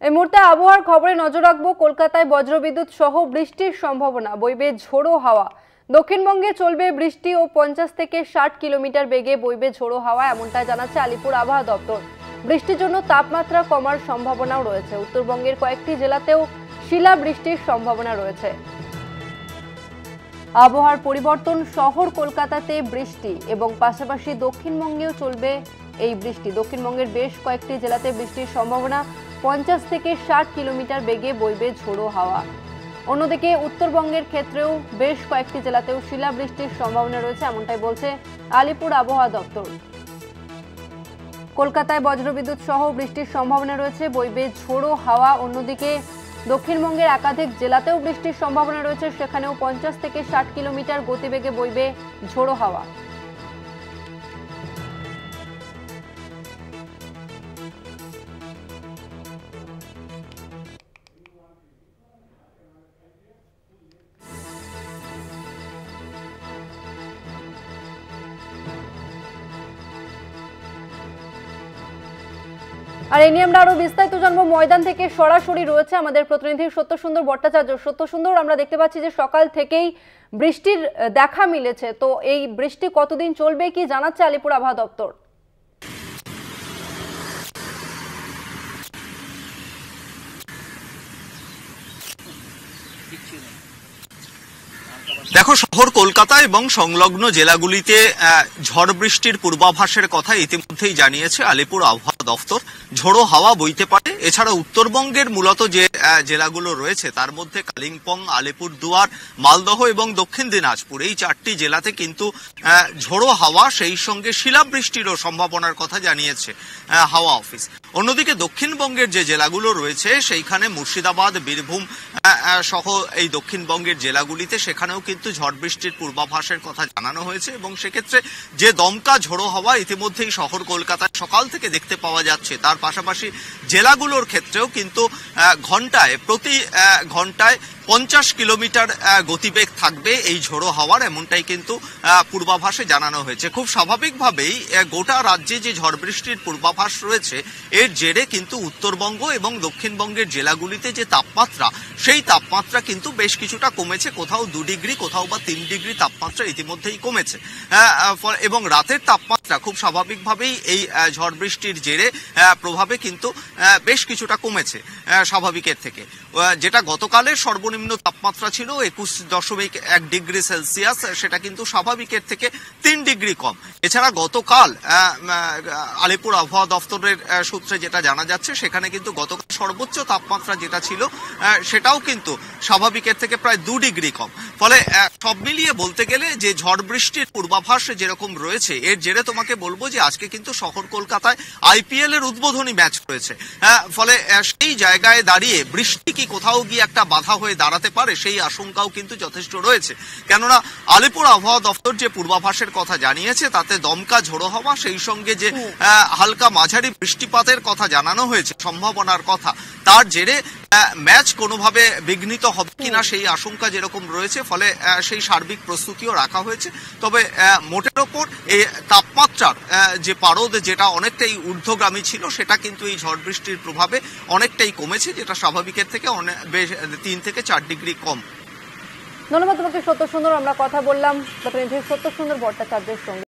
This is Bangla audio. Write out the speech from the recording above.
এই মুহূর্তে আবহাওয়ার খবরে নজর রাখবো। কলকাতায় বজ্রবিদ্যুৎ সহ বৃষ্টির সম্ভাবনা, বইবে ঝোড়ো হাওয়া। দক্ষিণবঙ্গে চলবে বৃষ্টি ও 50 থেকে 60 কিলোমিটার বেগে বইবে ঝোড়ো হাওয়া, এমনটাই জানাচ্ছে আলিপুর আবহাওয়া দপ্তর। বৃষ্টির জন্য তাপমাত্রা কমার সম্ভাবনাও রয়েছে। উত্তরবঙ্গের কয়েকটি জেলাতেও শিলা বৃষ্টির সম্ভাবনা রয়েছে। আবহাওয়ার পরিবর্তন, শহর কলকাতাতে বৃষ্টি এবং পাশাপাশি দক্ষিণবঙ্গেও চলবে এই বৃষ্টি। দক্ষিণবঙ্গের বেশ কয়েকটি জেলাতে বৃষ্টির সম্ভাবনা, 50 থেকে 60 কিলোমিটার বেগে বইবে ঝোড়ো হাওয়া। অন্যদিকে উত্তরবঙ্গের ক্ষেত্রেও বেশ কয়েকটি জেলাতেও শিলাবৃষ্টির সম্ভাবনা রয়েছে, এমনটাই বলছে আলিপুর আবহাওয়া দপ্তর। কলকাতায় বজ্রবিদ্যুৎ সহ বৃষ্টির সম্ভাবনা রয়েছে, বইবে ঝোড়ো হাওয়া। অন্যদিকে দক্ষিণবঙ্গের একাধিক জেলাতেও বৃষ্টির সম্ভাবনা রয়েছে, সেখানেও 50 থেকে 60 কিলোমিটার গতিবেগে বইবে ঝোড়ো হাওয়া। আর এই নিয়ে আমরা আরো বিস্তারিত জানবো। ময়দান থেকে সরাসরি রয়েছে আমাদের প্রতিনিধি সত্যসুন্দর ভট্টাচার্য। সত্যসুন্দর, আমরা দেখতে পাচ্ছি যে সকাল থেকেই বৃষ্টির দেখা মিলেছে, তো এই বৃষ্টি কতদিন চলবে কি জানাচ্ছে আলিপুর আবহাওয়া দপ্তর? দেখো, শহর কলকাতা এবং সংলগ্ন জেলাগুলিতে ঝড় বৃষ্টির পূর্বাভাসের কথা ইতিমধ্যেই জানিয়েছে আলিপুর আবহাওয়া দফতর। ঝোড়ো হাওয়া বইতে পারে। এছাড়া উত্তরবঙ্গের মূলত যে জেলাগুলো রয়েছে তার মধ্যে কালিম্পং, আলিপুরদুয়ার, মালদহ এবং দক্ষিণ দিনাজপুর, এই 4টি জেলাতে কিন্তু ঝোড়ো হাওয়া সেই সঙ্গে শিলাবৃষ্টিরও সম্ভাবনার কথা জানিয়েছে হাওয়া অফিস। অন্যদিকে দক্ষিণবঙ্গের যে জেলাগুলো রয়েছে সেইখানে মুর্শিদাবাদ, বীরভূম সহ এই দক্ষিণবঙ্গের জেলাগুলিতে সেখানেও কিন্তু ঝড় বৃষ্টির পূর্বাভাসের কথা জানানো হয়েছে এবং সেক্ষেত্রে যে দমকা ঝোড়ো হাওয়া ইতিমধ্যেই শহর কলকাতায় সকাল থেকে দেখতে পাওয়া যাচ্ছে, তার পাশাপাশি জেলাগুলোর ক্ষেত্রেও কিন্তু প্রতি ঘন্টায় 50 কিলোমিটার গতিবেগ থাকবে এই ঝোড়ো হাওয়ার, এমনটাই কিন্তু পূর্বাভাসে জানানো হয়েছে। খুব স্বাভাবিকভাবেই গোটা রাজ্যে যে ঝড় বৃষ্টির পূর্বাভাস রয়েছে এর জেরে কিন্তু উত্তরবঙ্গ এবং দক্ষিণবঙ্গের জেলাগুলিতে যে তাপমাত্রা, সেই তাপমাত্রা কিন্তু বেশ কিছুটা কমেছে। কোথাও 2 ডিগ্রি, কোথাও বা 3 ডিগ্রি তাপমাত্রা ইতিমধ্যেই কমেছে এবং রাতের তাপমাত্রা খুব স্বাভাবিকভাবেই এই ঝড় বৃষ্টির জেরে প্রভাবে কিন্তু বেশ কিছুটা কমেছে স্বাভাবিকের থেকে। যেটা গতকালের সর্বনিম্ন তাপমাত্রা ছিল 21.1 ডিগ্রি সেলসিয়াস, সেটা কিন্তু স্বাভাবিকের থেকে 3 ডিগ্রি কম। এছাড়া গতকাল আলিপুর আবহাওয়া দফতরের সূত্রে যেটা জানা যাচ্ছে, সেখানে কিন্তু গতকাল সর্বোচ্চ তাপমাত্রা যেটা ছিল সেটাও কিন্তু স্বাভাবিকের থেকে প্রায় 2 ডিগ্রি কম। ফলে সব মিলিয়ে বলতে গেলে যে ঝড় বৃষ্টির পূর্বাভাস যেরকম রয়েছে, এর জেরে তোমাকে বলবো যে আজকে কিন্তু শহর কলকাতায় IPL এর উদ্বোধনী ম্যাচ রয়েছে। ফলে সেই জায়গায় দাঁড়িয়ে বৃষ্টি কি কোথাও গিয়ে একটা বাধা হয়ে দাঁড়াতে পারে, সেই আশঙ্কাও কিন্তু যথেষ্ট রয়েছে। কেননা আলিপুর আবহাওয়া দপ্তর যে পূর্বাভাসের কথা জানিয়েছে তাতে দমকা ঝোড়ো হওয়া, সেই সঙ্গে যে হালকা মাঝারি বৃষ্টিপাতের কথা জানানো হয়েছে, সম্ভাবনার কথা, তার জেরে ম্যাচ কোনোভাবে বিঘ্নিত হবে কিনা সেই আশঙ্কা যেরকম রয়েছে। ফলে সেই সার্বিক প্রস্তুতিও রাখা হয়েছে। তবে মোটের ওপর এই তাপমাত্রার যে পারদ, যেটা অনেকটাই ঊর্ধ্বগামী ছিল, সেটা কিন্তু এই ঝড় বৃষ্টির প্রভাবে অনেকটাই কমেছে, যেটা স্বাভাবিকের থেকে 3 থেকে 4 ডিগ্রি কম। ধন্যবাদ তোমাকে সত্যসুন্দর। আমরা কথা বললাম প্রতিনিধি সত্যসুন্দর ভট্টাচার্যের সঙ্গে।